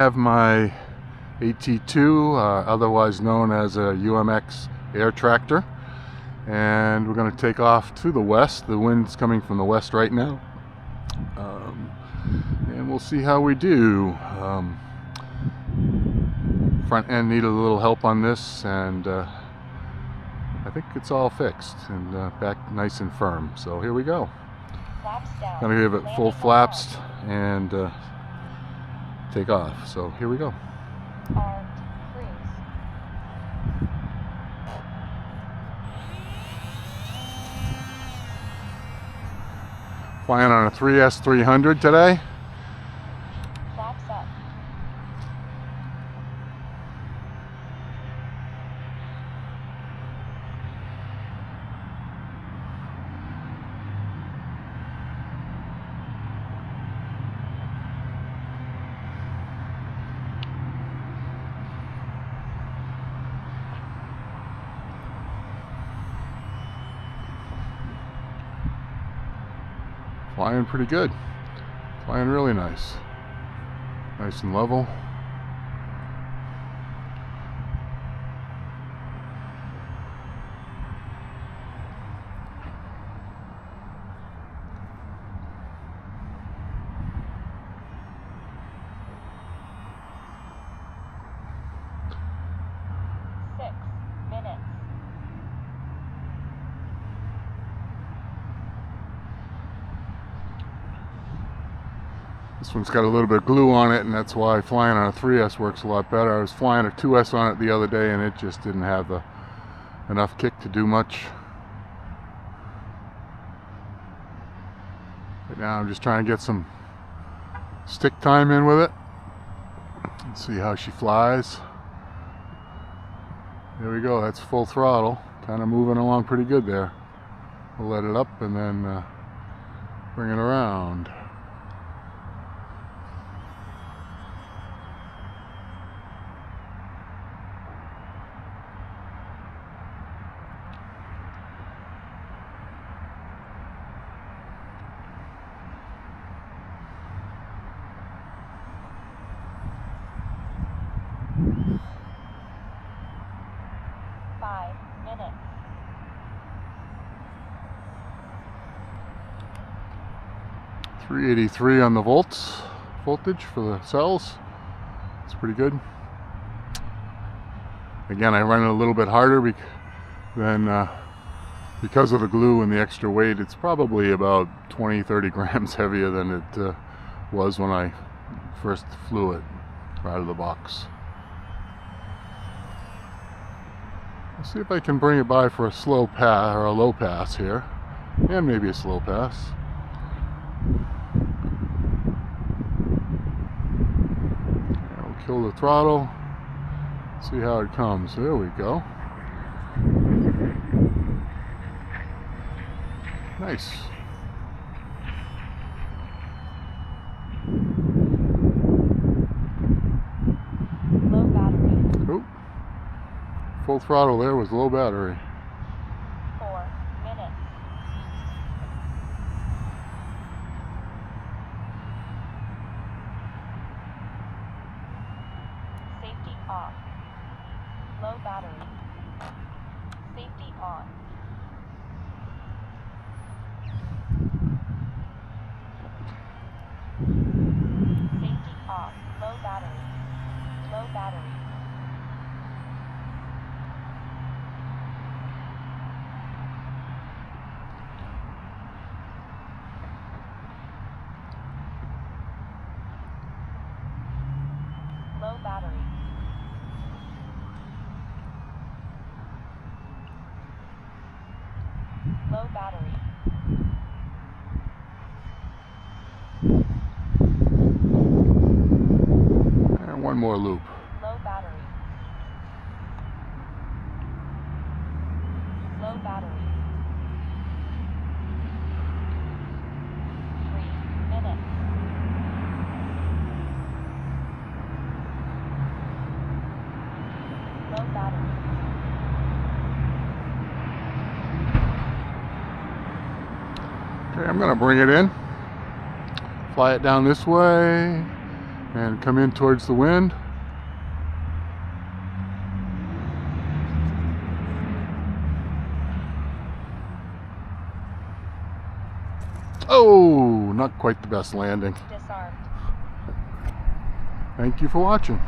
I have my AT2, otherwise known as a UMX Air Tractor, and we're going to take off to the west. The wind's coming from the west right now, and we'll see how we do. Front end needed a little help on this, and I think it's all fixed and back nice and firm. So here we go. Gonna give it full flaps and take off. So here we go. Flying on a 3S 300 today. Flaps up. Flying pretty good. Flying really nice. Nice and level. This one's got a little bit of glue on it, and that's why flying on a 3S works a lot better. I was flying a 2S on it the other day, and it just didn't have enough kick to do much. Right now I'm just trying to get some stick time in with it and see how she flies. There we go, that's full throttle. Kind of moving along pretty good there. We'll let it up and then bring it around. .383 on the voltage for the cells. It's pretty good. Again, I run it a little bit harder because of the glue and the extra weight. It's probably about 20-30 grams heavier than it was when I first flew it out of the box. Let's see if I can bring it by for a slow pass or a low pass here, and maybe a slow pass. I'll kill the throttle, see how it comes. There we go. Nice. Low battery. Oop. Full throttle there was low battery. 4 minutes. Safety off. Low battery. Safety on. Safety off. Low battery. Low battery. Low battery. Low battery. And one more loop. Low battery. Low battery. 3 minutes. Low battery. Okay, I'm going to bring it in, fly it down this way, and come in towards the wind. Oh, not quite the best landing. Disarmed. Thank you for watching.